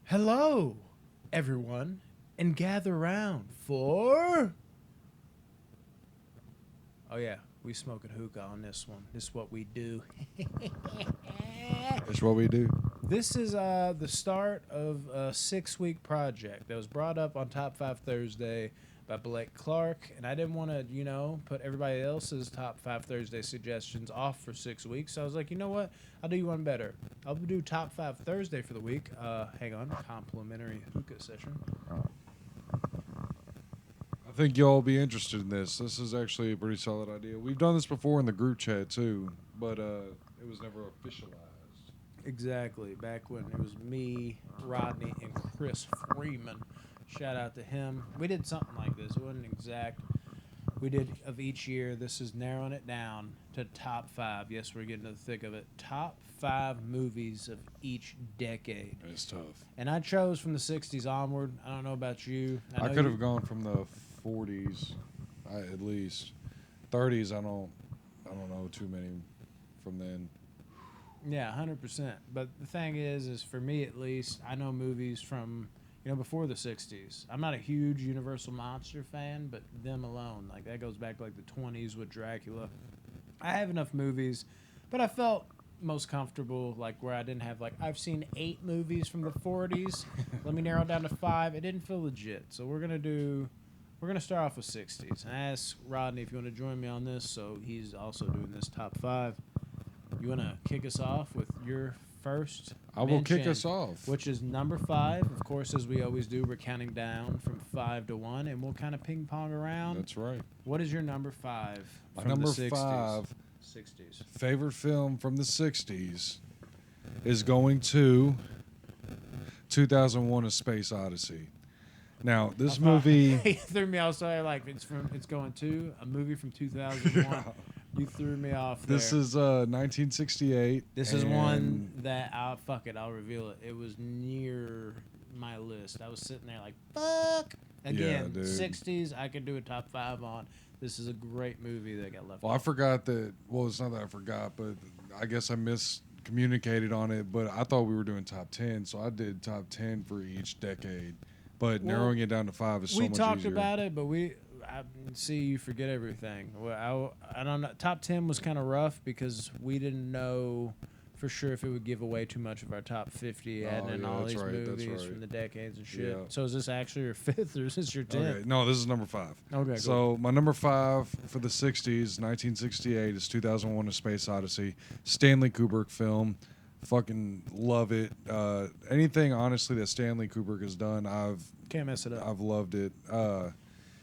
Hello, everyone, and gather round for. Oh, yeah, we smoking hookah on this one. This is what we do. That's what we do. This is the start of a 6-week project that was brought up on Top 5 Thursday by Blake Clark, and I didn't want to, put everybody else's Top 5 Thursday suggestions off for 6 weeks. So I was like, you know what? I'll do you one better. I'll do Top 5 Thursday for the week. Hang on, complimentary hookah session. I think y'all will be interested in this. This is actually a pretty solid idea. We've done this before in the group chat too, but it was never officialized. Exactly. Back when it was me, Rodney, and Chris Freeman. Shout out to him. We did something like this. It wasn't exact. We did of each year. This is narrowing it down to top 5. Yes, we're getting to the thick of it. Top 5 movies of each decade. It's tough. And I chose from the 60s onward. I don't know about you. I could have gone from the 40s, at least. 30s, I don't know too many from then. Yeah, 100%. But the thing is for me at least, I know movies from before the 60s. I'm not a huge Universal Monster fan, but them alone, like that goes back to like the 20s with Dracula. I have enough movies, but I felt most comfortable like where I didn't have like I've seen 8 movies from the 40s. Let me narrow it down to 5. It didn't feel legit. So we're gonna start off with 60s. And I asked Rodney if you want to join me on this, so he's also doing this top 5. You want to kick us off with your first I will kick us off. Which is number 5. Of course, as we always do, we're counting down from 5 to 1, and we'll kind of ping pong around. That's right. What is your number 5 My from number the 60s? 5 60s. favorite film from the 60s is going to 2001: A Space Odyssey. Now, this movie He threw me off. So like it's going to a movie from 2001. You threw me off there. This is 1968. This is one that I'll reveal it. It was near my list. I was sitting there like, fuck. Again, dude. 60s, I could do a top 5 on. This is a great movie that got left Well, I off. forgot that. Well, it's not that I forgot, but I guess I miscommunicated on it. But I thought we were doing top 10, so I did top 10 for each decade. But narrowing it down to 5 is so much easier. We talked about it, but I see you forget everything. Well, I don't know. Top 10 was kind of rough because we didn't know for sure if it would give away too much of our top 50 adding in all these movies from the decades and shit. Yeah. So is this actually your 5th or is this your 10th? Okay. No, this is number 5. Okay, cool. So my number 5 for the 60s, 1968, is 2001: A Space Odyssey. Stanley Kubrick film. Fucking love it. Anything, honestly, that Stanley Kubrick has done, Can't mess it up. I've loved it.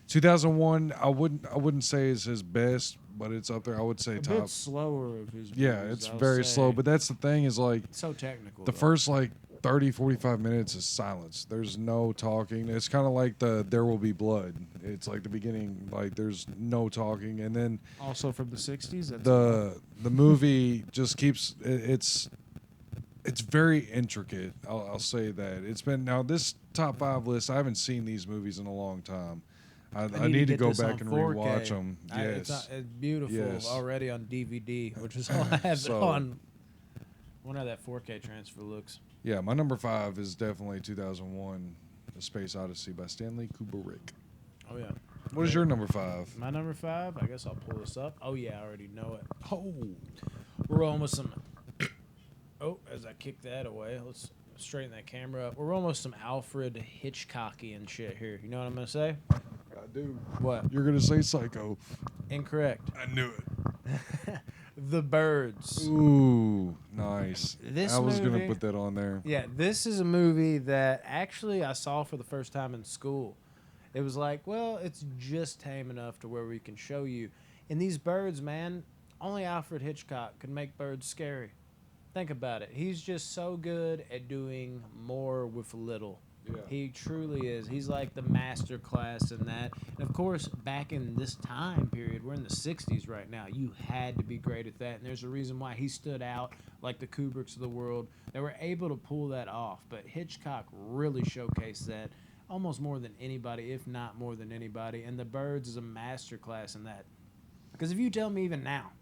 2001, I wouldn't say is his best, but it's up there. I would say a top. bit slower of his movies, Yeah, it's very slow, but that's the thing is like it's so technical. the first like 30, 45 minutes is silence. There's no talking. It's kind of like the There Will Be Blood. It's like the beginning, like there's no talking, and then also from the 60s. The movie just keeps it's very intricate. I'll say that. It's been now this top 5 list. I haven't seen these movies in a long time. I need to go back and rewatch them. Yes, it's beautiful already on DVD, which is all I have on. I wonder how that 4K transfer looks. Yeah, my number 5 is definitely 2001: A Space Odyssey by Stanley Kubrick. Oh yeah. What is your number 5? My number 5. I guess I'll pull this up. Oh yeah, I already know it. Oh, we're rolling with some. Oh, as I kick that away, let's straighten that camera up. We're almost some Alfred Hitchcockian shit here. You know what I'm gonna say? I do. What? You're gonna say Psycho. Incorrect. I knew it. The Birds. Ooh, nice. This I was movie, gonna put that on there. Yeah, this is a movie that actually I saw for the first time in school. It was like, well, it's just tame enough to where we can show you. And these birds, man, only Alfred Hitchcock could make birds scary. Think about it. He's just so good at doing more with little. Yeah. He truly is. He's like the master class in that. And of course, back in this time period, we're in the 60s right now. You had to be great at that. And there's a reason why he stood out like the Kubricks of the world. They were able to pull that off. But Hitchcock really showcased that almost more than anybody, if not more than anybody. And The Birds is a master class in that. Because if you tell me even now,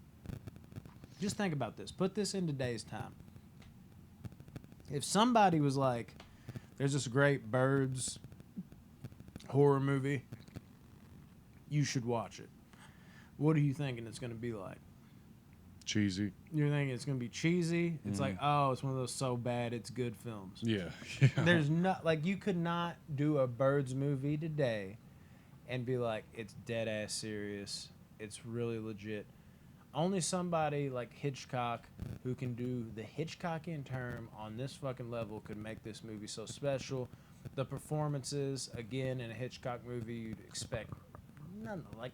just think about this. Put this in today's time. If somebody was like, There's this great Birds horror movie. You should watch it. What are you thinking it's going to be like? Cheesy. You're thinking it's going to be cheesy? It's like, oh, it's one of those so bad it's good films. Yeah. There's not, like, you could not do a Birds movie today and be like, it's dead ass serious. It's really legit. Only somebody like Hitchcock who can do the Hitchcockian term on this fucking level could make this movie so special. The performances, again, in a Hitchcock movie, you'd expect none. Like,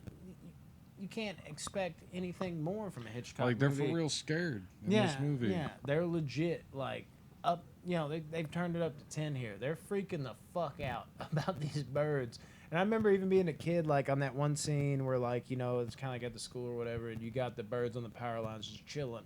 you can't expect anything more from a Hitchcock movie. Like, they're for real scared in this movie. Yeah, they're legit, like, up, you know, they've turned it up to 10 here. They're freaking the fuck out about these birds. And I remember even being a kid, like, on that one scene where, like, you know, it's kind of like at the school or whatever, and you got the birds on the power lines just chilling.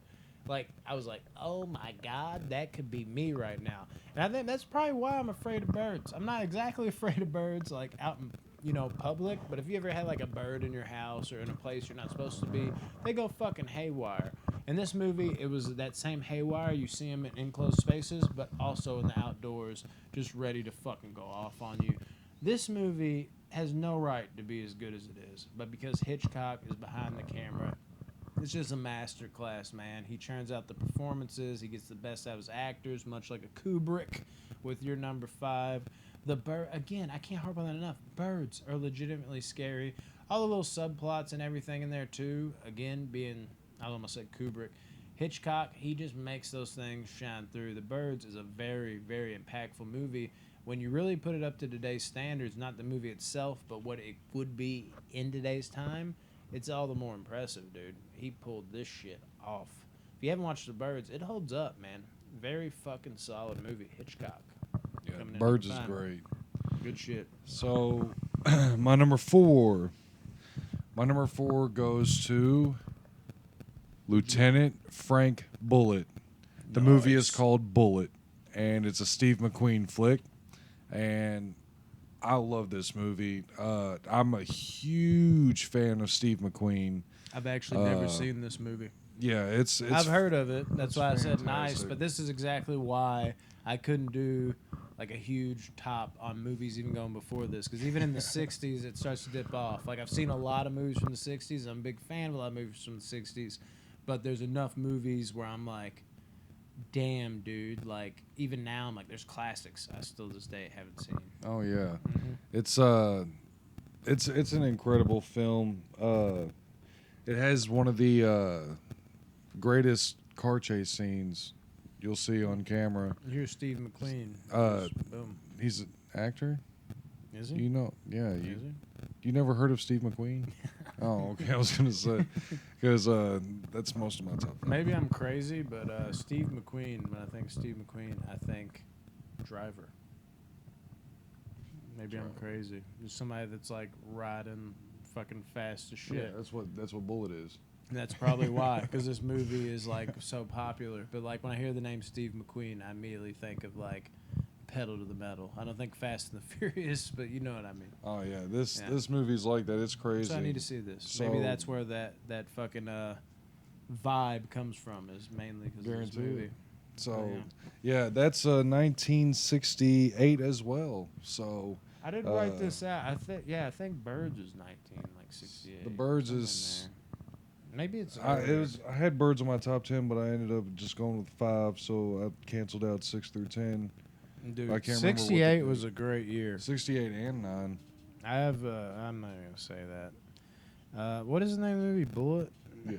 Like, I was like, oh, my God, that could be me right now. And I think that's probably why I'm afraid of birds. I'm not exactly afraid of birds, like, out in, you know, public, but if you ever had, like, a bird in your house or in a place you're not supposed to be, they go fucking haywire. In this movie, it was that same haywire. You see them in enclosed spaces, but also in the outdoors, just ready to fucking go off on you. This movie has no right to be as good as it is, but because Hitchcock is behind the camera, it's just a master class, man. He churns out the performances. He gets the best out of his actors, much like a Kubrick with your number 5. The bird, again, I can't harp on that enough. Birds are legitimately scary. All the little subplots and everything in there, too, again, being, I almost said Kubrick. Hitchcock, he just makes those things shine through. The Birds is a very, very impactful movie. When you really put it up to today's standards, not the movie itself, but what it would be in today's time, it's all the more impressive, dude. He pulled this shit off. If you haven't watched The Birds, it holds up, man. Very fucking solid movie. Hitchcock. Yeah, Birds is great. Good shit. So, my number 4. My number 4 goes to Lieutenant Frank Bullitt. The movie is called Bullitt, and it's a Steve McQueen flick. And I love this movie. I'm a huge fan of Steve McQueen. I've actually never seen this movie. Yeah, it's I've heard of it. That's why fantastic. I said nice. But this is exactly why I couldn't do like a huge top on movies even going before this. Because even in the 60s, it starts to dip off. Like, I've seen a lot of movies from the 60s. I'm a big fan of a lot of movies from the 60s. But there's enough movies where I'm like, damn, dude. Like, even now, I'm like, there's classics I still to this day haven't seen. Oh yeah, Mm-hmm. it's an incredible film. It has one of the greatest car chase scenes you'll see on camera. Here's Steve McQueen. Boom. He's an actor. Is he? You know, yeah. Is he? You never heard of Steve McQueen? Oh, okay. I was gonna say because that's most of my top 5. Maybe I'm crazy, but Steve McQueen. When I think Steve McQueen, I think Driver. Maybe I'm crazy. Just somebody that's like riding fucking fast as shit. Yeah, that's what Bullitt is. And that's probably why, because this movie is like so popular. But like when I hear the name Steve McQueen, I immediately think of like pedal to the metal. I don't think Fast and the Furious, but you know what I mean. Oh yeah, this movie's like that. It's crazy. So I need to see this. So, maybe that's where that fucking vibe comes from. Is mainly because of this movie. So yeah, that's 1968 as well. So I didn't write this out. I think Birds is 1968. The Birds is. Maybe it's. I had Birds on my top 10, but I ended up just going with 5, so I canceled out 6 through 10. Dude, I can't 68 was a great year. 68 and 9. I have. I'm not gonna say that. What is the name of the movie? Bullet. Yeah.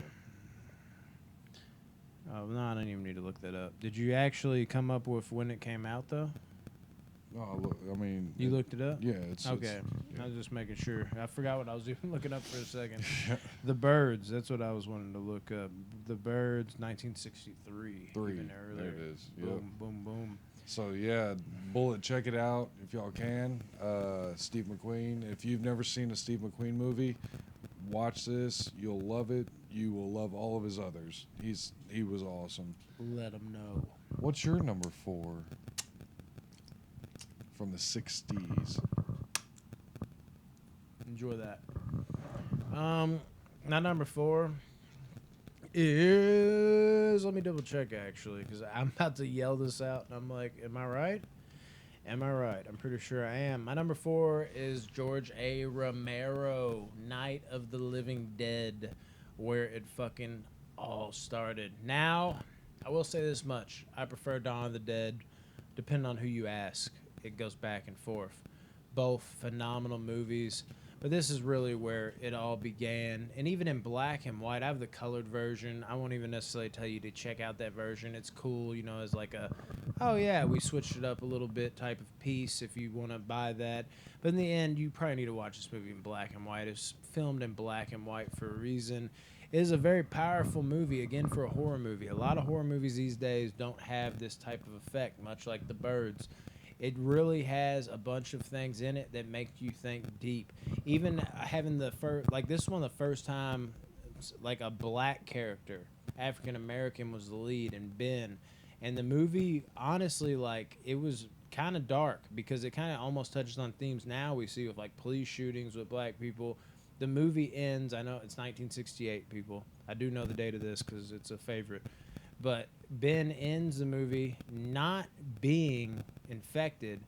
Oh no, I don't even need to look that up. Did you actually come up with when it came out though? Oh, look, I mean. You looked it up? Yeah, it's okay. Yeah. I was just making sure. I forgot what I was even looking up for a second. The Birds. That's what I was wanting to look up. The Birds, 1963. Even earlier. There it is. Boom, Yep. boom, boom. So yeah, Bullitt, check it out if y'all can. Steve McQueen. If you've never seen a Steve McQueen movie, watch this. You'll love it. You will love all of his others. He was awesome. Let him know. What's your number 4 from the 60s? Enjoy that. My number 4 is, let me double check actually, because I'm about to yell this out and I'm like, am I right? Am I right? I'm pretty sure I am. My number 4 is George A. Romero, Night of the Living Dead, where it fucking all started. Now, I will say this much. I prefer Dawn of the Dead, depending on who you ask. It goes back and forth. Both phenomenal movies. But this is really where it all began. And even in black and white, I have the colored version. I won't even necessarily tell you to check out that version. It's cool, you know, as like a, oh yeah, we switched it up a little bit type of piece if you want to buy that. But in the end, you probably need to watch this movie in black and white. It's filmed in black and white for a reason. It is a very powerful movie, again, for a horror movie. A lot of horror movies these days don't have this type of effect, much like The Birds. It really has a bunch of things in it that make you think deep. Even having the first, like this one, the first time, like a black character, African American was the lead, and Ben. And the movie, honestly, like it was kind of dark because it kind of almost touches on themes now we see with like police shootings with black people. The movie ends. I know it's 1968, people. I do know the date of this because it's a favorite. But Ben ends the movie not being infected,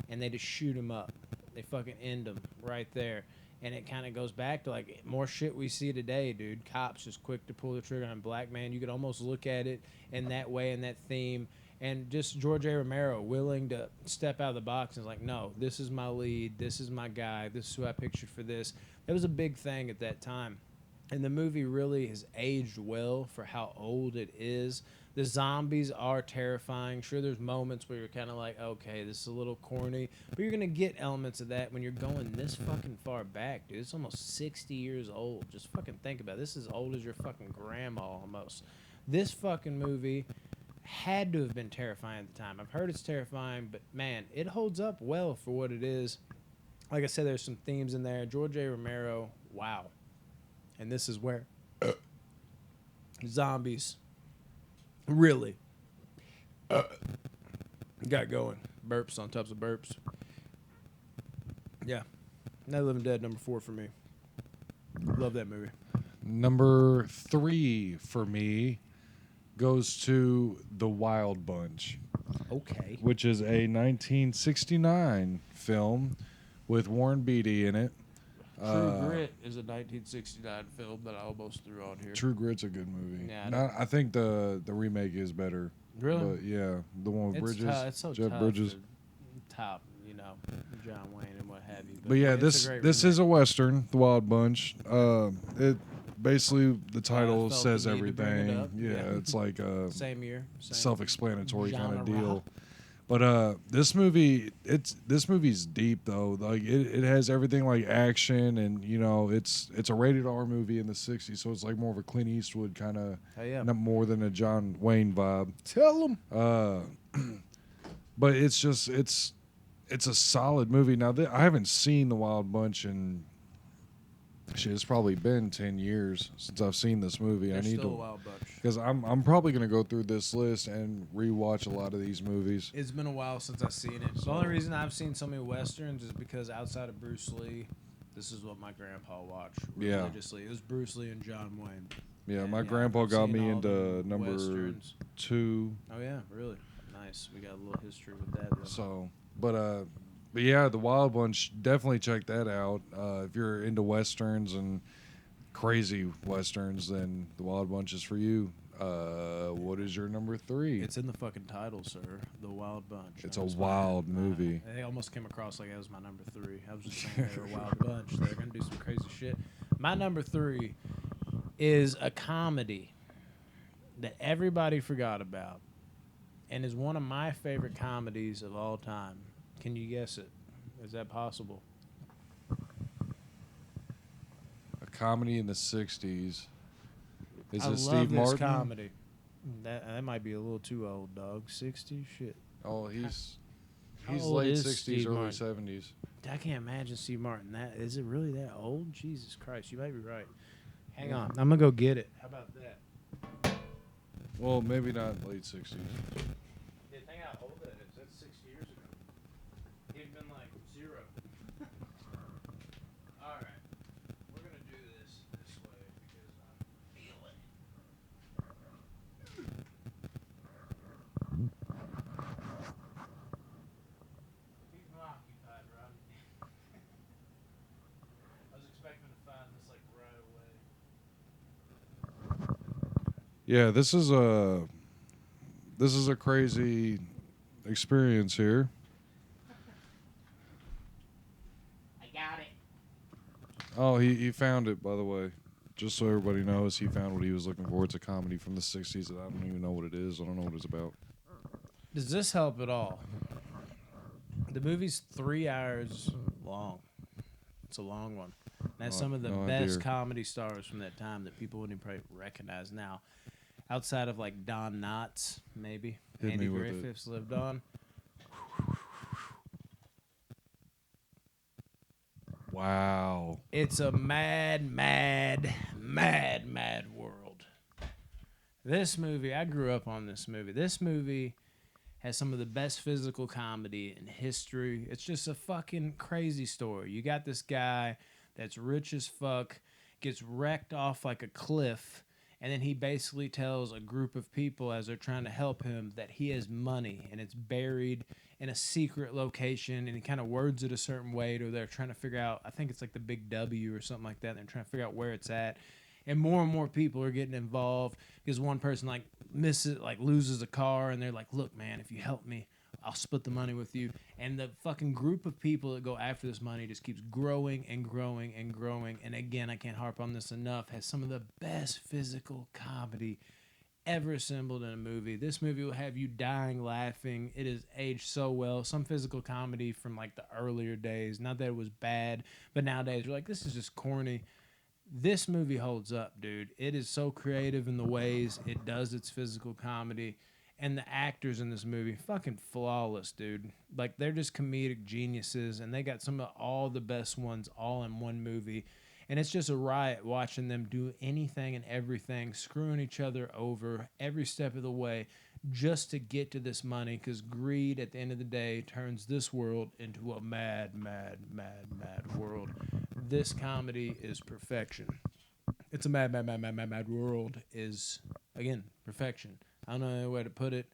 and they just shoot him up. They fucking end him right there. And it kind of goes back to, like, more shit we see today, dude. Cops just quick to pull the trigger on a black man. You could almost look at it in that way, in that theme. And just George A. Romero willing to step out of the box and is like, no, this is my lead. This is my guy. This is who I pictured for this. That was a big thing at that time. And the movie really has aged well for how old it is. The zombies are terrifying. Sure, there's moments where you're kind of like, okay, this is a little corny. But you're going to get elements of that when you're going this fucking far back, dude. It's almost 60 years old. Just fucking think about it. This is as old as your fucking grandma almost. This fucking movie had to have been terrifying at the time. I've heard it's terrifying, but, man, it holds up well for what it is. Like I said, there's some themes in there. George A. Romero, wow. And this is where zombies really got going. Burps on top of burps. Yeah. Night of the Living Dead, number 4 for me. Love that movie. Number 3 for me goes to The Wild Bunch. Okay. Which is a 1969 film with Warren Beatty in it. True Grit is a 1969 film that I almost threw on here. True Grit's a good movie. Yeah, I think the remake is better. Really? But yeah, the one with Bridges. It's so Jeff tough Bridges. to top, you know, John Wayne and what have you. But yeah, it's this is a Western, The Wild Bunch. It basically, the title felt says the need to bring it everything. up. Yeah, Yeah. it's like a Same year. Same self-explanatory kind of genre. deal. But this movie's deep though. Like it has everything like action, and you know it's a rated R movie in the '60s, so it's like more of a Clint Eastwood kind of, not more than a John Wayne vibe. Tell them. But it's just it's a solid movie. Now I haven't seen The Wild Bunch in shit. It's probably been 10 years since I've seen this movie. There's I need still to, a Wild Bunch. because I'm probably gonna go through this list and rewatch a lot of these movies. It's been a while since I've seen it. The only reason I've seen so many westerns is because outside of Bruce Lee, this is what my grandpa watched religiously. It was Bruce Lee and John Wayne. Yeah, And, my grandpa I've got seen me all into them number westerns. 2. Oh yeah, really nice. We got a little history with that. Though. So, but yeah, The Wild Bunch, definitely check that out. If you're into westerns and crazy westerns, then The Wild Bunch is for you. What is your number 3? It's in the fucking title, sir. The Wild Bunch. It's a wild movie. They almost came across like that was my number 3. I was just saying they were a wild bunch. They're gonna do some crazy shit. My number 3 is a comedy that everybody forgot about, and is one of my favorite comedies of all time. Can you guess it? Is that possible? A comedy in the 60s. Is I it love Steve this Martin? comedy. That might be a little too old, dog. 60 shit. Oh, he's How old late is 60s, Steve early Martin? 70s. I can't imagine Steve Martin. That is it really that old? Jesus Christ, you might be right. Hang on, I'm gonna go get it. How about that? Well, maybe not late 60s. Yeah, think how old that is. That's 60 years ago. He'd been like 0. All right, we're gonna do this way because I feel it. Yeah, this is a crazy experience here. I got it. Oh, he found it, by the way. Just so everybody knows, he found what he was looking for. It's a comedy from the 60s that I don't even know what it is. I don't know what it's about. Does this help at all? The movie's 3 hours long. It's a long one. And has some of the No best idea. comedy stars from that time that people wouldn't probably recognize now. Outside of like Don Knotts, maybe. Hit Andy me with it. Griffiths lived on. Wow. It's a mad, mad, mad, mad world. This movie, I grew up on this movie. This movie has some of the best physical comedy in history. It's just a fucking crazy story. You got this guy that's rich as fuck, gets wrecked off like a cliff, and then he basically tells a group of people as they're trying to help him that he has money and it's buried in a secret location, and he kind of words it a certain way to they're trying to figure out, I think it's like the Big W or something like that, and they're trying to figure out where it's at. And more people are getting involved because one person like misses, like loses a car, and they're like, "Look, man, if you help me, I'll split the money with you." And the fucking group of people that go after this money just keeps growing and growing and growing. And again, I can't harp on this enough. Has some of the best physical comedy ever assembled in a movie. This movie will have you dying laughing. It is aged so well. Some physical comedy from like the earlier days, not that it was bad, but nowadays you're like, this is just corny. This movie holds up, dude. It is so creative in the ways it does its physical comedy. And the actors in this movie, fucking flawless, dude. Like, they're just comedic geniuses, and they got some of all the best ones all in one movie. And it's just a riot watching them do anything and everything, screwing each other over every step of the way just to get to this money, because greed at the end of the day turns this world into a mad, mad, mad, mad world. This comedy is perfection. It's a mad, mad, mad, mad, mad, mad world is, again, perfection. I don't know any way to put it.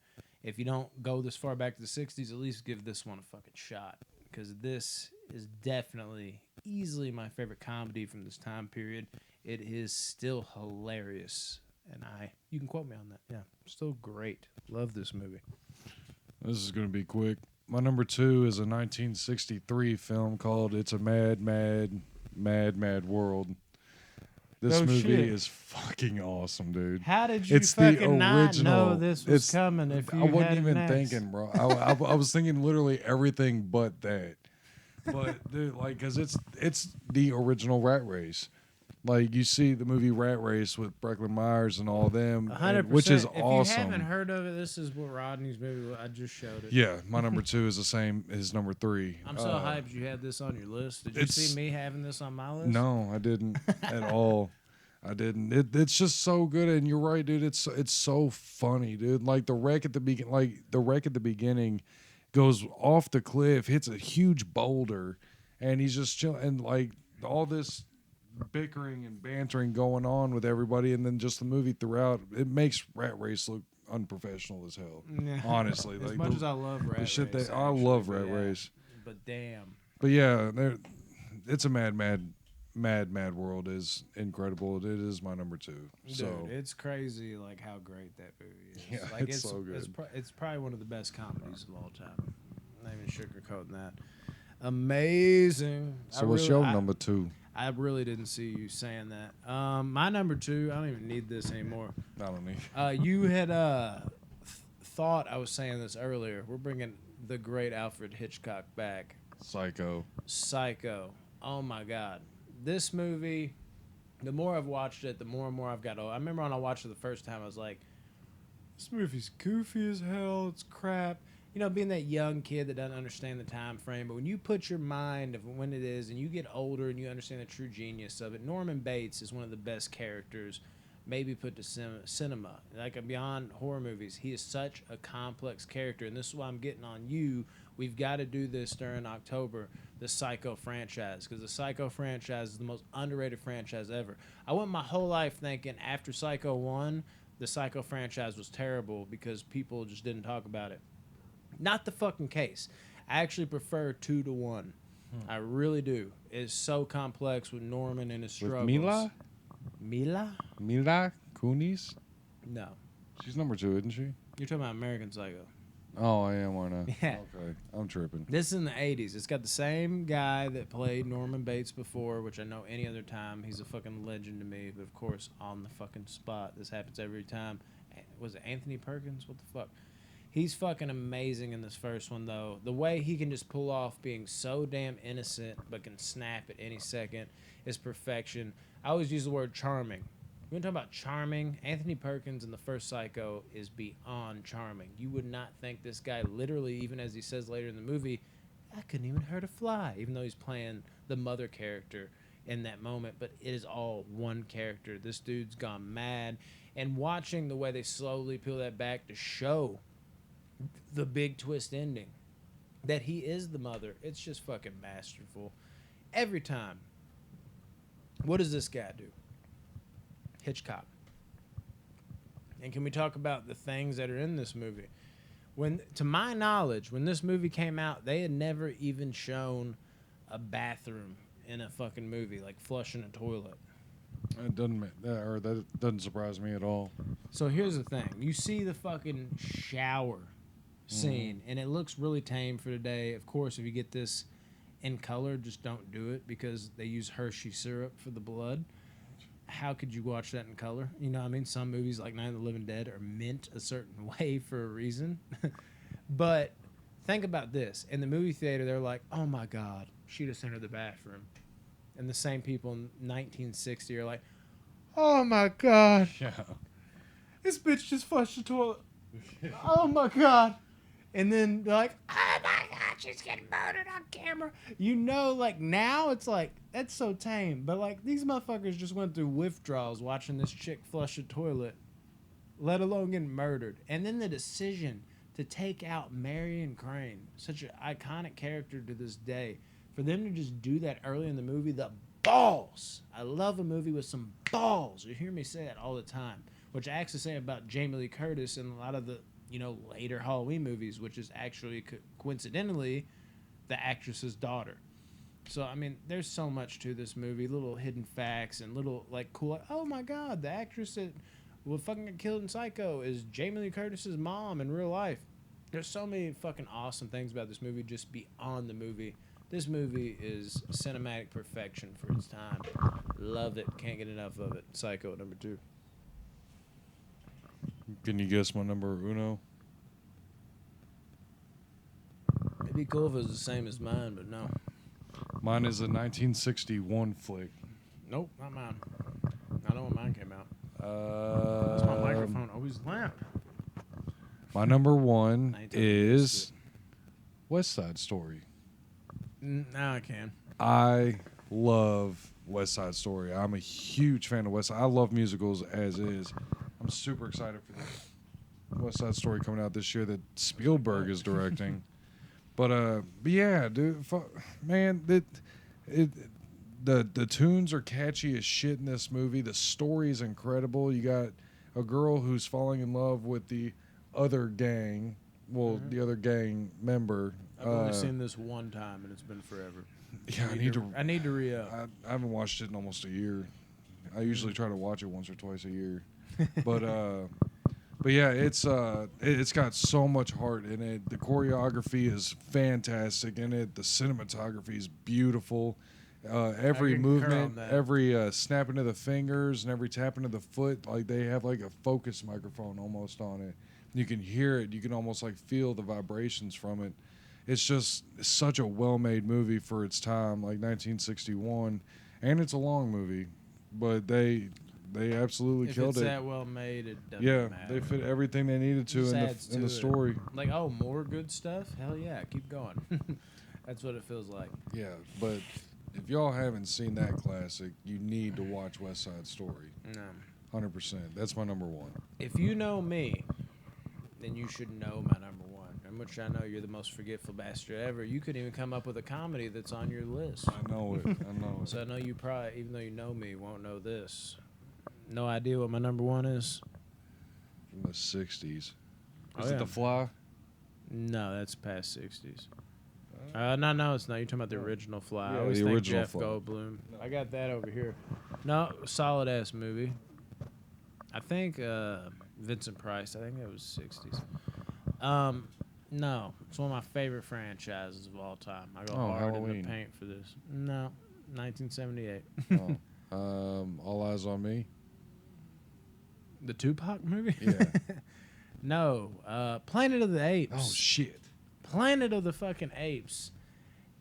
If you don't go this far back to the 60s, at least give this one a fucking shot, because this is definitely, easily my favorite comedy from this time period. It is still hilarious, and you can quote me on that. Yeah, still great. Love this movie. This is going to be quick. My number 2 is a 1963 film called It's a Mad, Mad, Mad, Mad World. This Oh, movie shit. is fucking awesome, dude. How did you It's the fucking not know original. this was It's- coming if you I wasn't had even an axe? thinking, bro. I was thinking literally everything but that. But dude, like, cause it's the original Rat Race. Like, you see the movie Rat Race with Brecklin Myers and all them, 100%. which is If awesome. you haven't heard of it, this is what Rodney's movie was. I just showed it. Yeah, my number 2 is the same as number 3. I'm so hyped you had this on your list. Did you it's- see me having this on my list? No, I didn't at all. I didn't. It's just so good, and you're right, dude. It's so funny, dude. Like the wreck at the beginning goes off the cliff, hits a huge boulder, and he's just chilling, and like all this bickering and bantering going on with everybody, and then just the movie throughout, it makes Rat Race look unprofessional as hell. Yeah. Honestly, As like much the- as I love Rat the shit Race, that I actually, love but Rat yeah. Race, But damn. but yeah, it's a mad world is incredible. It is my number 2. So Dude, it's crazy like how great that movie is. Yeah, like, it's so good. It's probably one of the best comedies of all time. Not even sugarcoating that. Amazing. So what's your number 2? I really didn't see you saying that. My number 2, I don't even need this anymore. I don't need. You had thought I was saying this earlier. We're bringing the great Alfred Hitchcock back. Psycho. Psycho. Oh my God. This movie, the more I've watched it, the more and more I've got. I remember when I watched it the first time, I was like, this movie's goofy as hell. It's crap. You know, being that young kid that doesn't understand the time frame. But when you put your mind of when it is and you get older and you understand the true genius of it, Norman Bates is one of the best characters maybe put to cinema. Like, beyond horror movies, he is such a complex character. And this is why I'm getting on you. We've got to do this during October, the Psycho franchise, because the Psycho franchise is the most underrated franchise ever. I went my whole life thinking after Psycho 1, the Psycho franchise was terrible because people just didn't talk about it. Not the fucking case. I actually prefer 2 to 1. I really do. It's so complex with Norman and his struggles. Mila? Mila? Mila Kunis? No. She's number 2, isn't she? You're talking about American Psycho. Oh, I am, aren't I? Yeah. Okay, I'm tripping. This is in the 80s. It's got the same guy that played Norman Bates before, which I know any other time. He's a fucking legend to me. But, of course, on the fucking spot. This happens every time. Was it Anthony Perkins? What the fuck? He's fucking amazing in this first one, though. The way he can just pull off being so damn innocent but can snap at any second is perfection. I always use the word charming. You want to talk about charming? Anthony Perkins in the first Psycho is beyond charming. You would not think this guy literally, even as he says later in the movie, I couldn't even hurt a fly, even though he's playing the mother character in that moment. But it is all one character. This dude's gone mad. And watching the way they slowly peel that back to show the big twist ending, that he is the mother, it's just fucking masterful. Every time. What does this guy do? Hitchcock. And can we talk about the things that are in this movie? When, to my knowledge, when this movie came out, they had never even shown a bathroom in a fucking movie, like flushing a toilet. That doesn't surprise me at all. So here's the thing. You see the fucking shower scene, and it looks really tame for today. Of course, if you get this in color, just don't do it because they use Hershey syrup for the blood. How could you watch that in color? You know what I mean? Some movies like Night of the Living Dead are meant a certain way for a reason. But think about this. In the movie theater, they're like, oh my God, she just entered the bathroom. And the same people in 1960 are like, oh my God, Yeah. this bitch just flushed the toilet. Oh my God. And then they're like, oh my God, she's getting murdered on camera. You know, like now it's like, that's so tame. But like these motherfuckers just went through withdrawals watching this chick flush a toilet, let alone getting murdered. And then the decision to take out Marion Crane, such an iconic character to this day, for them to just do that early in the movie, the balls. I love a movie with some balls. You hear me say that all the time, which I actually say about Jamie Lee Curtis and a lot of the, you know, later Halloween movies, which is actually coincidentally the actress's daughter. So, I mean, there's so much to this movie, little hidden facts and little, like, cool, like, oh my God, the actress that will fucking get killed in Psycho is Jamie Lee Curtis's mom in real life. There's so many fucking awesome things about this movie just beyond the movie. This movie is cinematic perfection for its time. Love it. Can't get enough of it. Psycho number 2. Can you guess my number uno? It'd be cool if it was the same as mine, but no. Mine is a 1961 flick. Nope, not mine. I know when mine came out. That's my microphone always lamp. My number 1 I ain't telling you is West Side Story. Now I can. I love West Side Story. I'm a huge fan of West Side. I love musicals as is. I'm super excited for the West Side Story coming out this year that Spielberg is directing. But yeah, dude, man, the tunes are catchy as shit in this movie. The story is incredible. You got a girl who's falling in love with the other gang. Well, the other gang member. I've only seen this one time, and it's been forever. Yeah, I need to re-up. I haven't watched it in almost a year. I usually try to watch it once or twice a year. But yeah, it's got so much heart in it. The choreography is fantastic in it. The cinematography is beautiful. Every movement, every snapping of the fingers and every tapping of the foot, like they have like a focus microphone almost on it. You can hear it. You can almost like feel the vibrations from it. It's just such a well-made movie for its time, like 1961, and it's a long movie, but they absolutely killed it. If it's that well made, it doesn't Yeah, matter. they fit everything they needed to in the story. Like, oh, more good stuff? Hell yeah, keep going. That's what it feels like. Yeah, but if y'all haven't seen that classic, you need to watch West Side Story. No. 100%. That's my number 1. If you know me, then you should know my number 1. In which I know you're the most forgetful bastard ever. You couldn't even come up with a comedy that's on your list. I know it. I know it. So I know you probably, even though you know me, won't know this. No idea what my number 1 is? From the 60s. Oh, Is it yeah. The Fly? No, that's past 60s. No, it's not. You're talking about the original Fly. Yeah, I always the think original Jeff Fly. Goldblum. I got that over here. No, solid ass movie. I think Vincent Price. I think it was 60s. No, it's one of my favorite franchises of all time. I go hard in Halloween. the paint for this. No, 1978. All Eyes on Me. The Tupac movie? Yeah. No, Planet of the Apes. Oh shit. Planet of the fucking Apes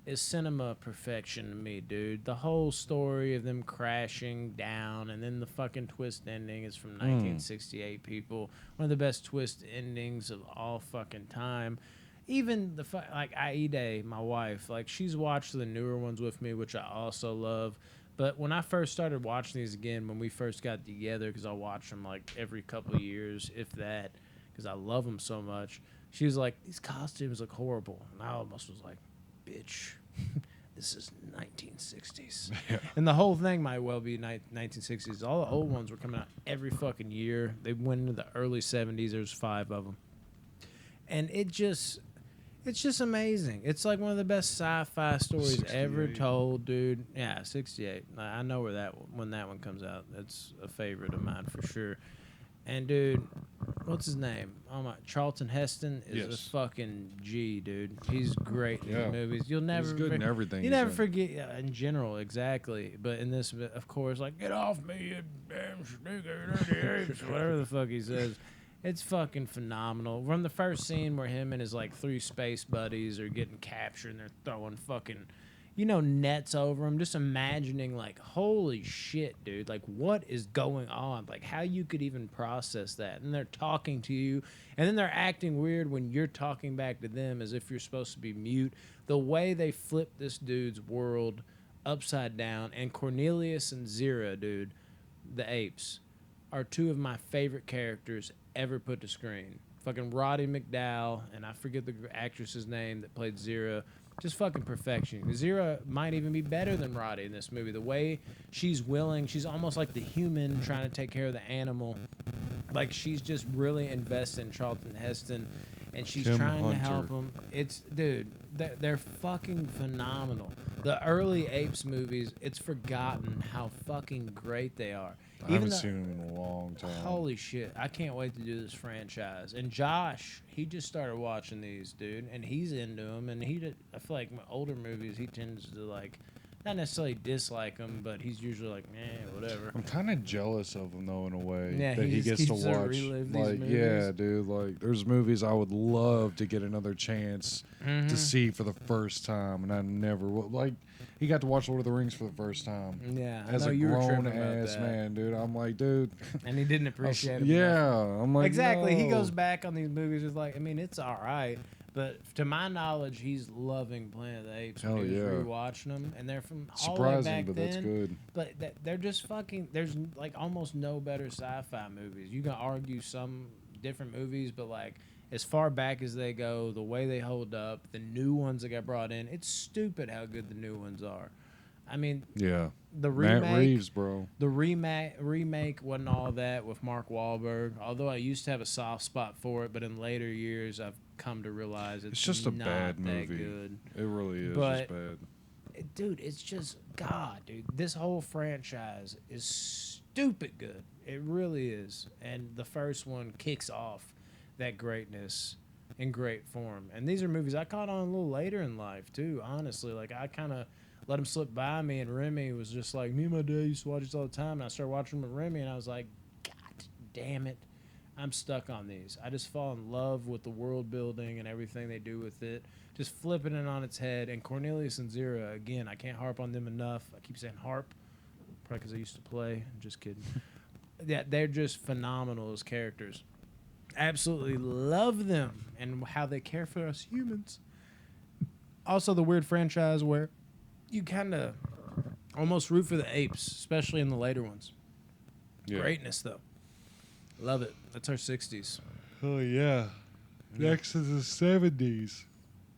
is cinema perfection to me, dude. The whole story of them crashing down and then the fucking twist ending is from 1968, people. One of the best twist endings of all fucking time. Even like Aide, my wife, like she's watched the newer ones with me, which I also love. But when I first started watching these again, when we first got together, because I watch them like every couple of years, if that, because I love them so much, she was like, these costumes look horrible. And I almost was like, bitch, this is 1960s. Yeah. And the whole thing might well be 1960s. All the old ones were coming out every fucking year. They went into the early 70s. There's 5 of them. And it's just amazing. It's like one of the best sci-fi stories ever 68. told, dude. Yeah, 68. I know when that one comes out. That's a favorite of mine for sure. And dude, what's his name? Oh my, Charlton Heston is Yes. a fucking G, dude. He's great in Yeah. the movies. You'll never He's good in everything. You he's never in. forget in general, exactly. But in this, of course, like get off me, you damn sneaker, apes, whatever the fuck he says. It's fucking phenomenal. From the first scene where him and his like 3 space buddies are getting captured and they're throwing fucking, nets over them. Just imagining like, holy shit, dude. Like, what is going on? Like, how you could even process that. And they're talking to you, and then they're acting weird when you're talking back to them as if you're supposed to be mute. The way they flip this dude's world upside down, and Cornelius and Zira, dude, the apes, are 2 of my favorite characters ever put to screen. Fucking Roddy McDowall, and I forget the actress's name that played Zira. Just fucking perfection. Zira might even be better than Roddy in this movie. The way she's willing, she's almost like the human trying to take care of the animal. Like she's just really invested in Charlton Heston, and she's Tim trying to Hunter. help him. It's, dude, they're fucking phenomenal. The early Apes movies, it's forgotten how fucking great they are. I haven't seen him in a long time. Holy shit. I can't wait to do this franchise. And Josh, he just started watching these, dude, and he's into them. And I feel like older movies, he tends to, like, not necessarily dislike them, but he's usually like, whatever. I'm kind of jealous of him though, in a way, Yeah, that he he just gets to keeps to watch. relive these Like, movies. yeah, dude. Like, there's movies I would love to get another chance to see for the first time, and I never will. Like, he got to watch Lord of the Rings for the first time. Yeah, I As know a you were grown tripping about ass that. man, dude. I'm like, dude. And he didn't appreciate it. Yeah, I'm like, Exactly. He no. goes back on these movies with like, I mean, it's all right, but to my knowledge, he's loving Planet of the Apes. Hell when he was yeah. rewatching them, and they're from all the way Surprising, back but then. that's good. But they're just fucking. There's like almost no better sci-fi movies. You can argue some different movies, but like as far back as they go, the way they hold up, the new ones that got brought in, it's stupid how good the new ones are. I mean, Yeah. the remake. Matt Reeves, bro. The remake wasn't all that with Mark Wahlberg, although I used to have a soft spot for it, but in later years I've come to realize it's Just a not bad that movie. good. It really is But- just bad. Dude, it's just God, dude. This whole franchise is stupid good. It really is. And the first one kicks off that greatness in great form. And these are movies I caught on a little later in life too, honestly. Like I kind of let them slip by me, and Remy was just like, me and my dad used to watch this all the time, and I started watching them with Remy, and I was like, God damn it, I'm stuck on these. I just fall in love with the world building and everything they do with it, just flipping it on its head. And Cornelius and Zira, again, I can't harp on them enough. I keep saying harp, probably because I used to play. I'm just kidding. Yeah, they're just phenomenal as characters. Absolutely love them and how they care for us humans. Also, the weird franchise where you kind of almost root for the apes, especially in the later ones. Yeah. Greatness, though. Love it. That's our 60s. Oh, yeah. Next is the 70s.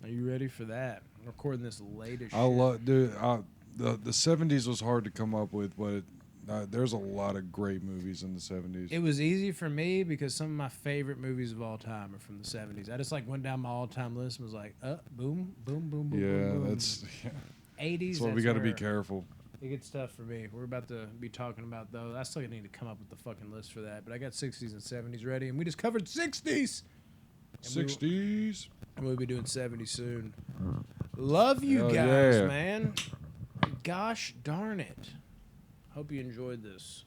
Are you ready for that? I'm recording this later. I love, dude. The 70s was hard to come up with, but there's a lot of great movies in the 70s. It was easy for me because some of my favorite movies of all time are from the 70s. I just like went down my all-time list and was like, boom, boom, boom, boom, yeah, boom, boom. that's 80s. that's why we got to be careful. It gets tough for me. We're about to be talking about those. I still need to come up with the fucking list for that. But I got 60s and 70s ready, and we just covered 60s. And 60s. We'll be doing 70s soon. Love you Hell guys, yeah. man. Gosh darn it. Hope you enjoyed this.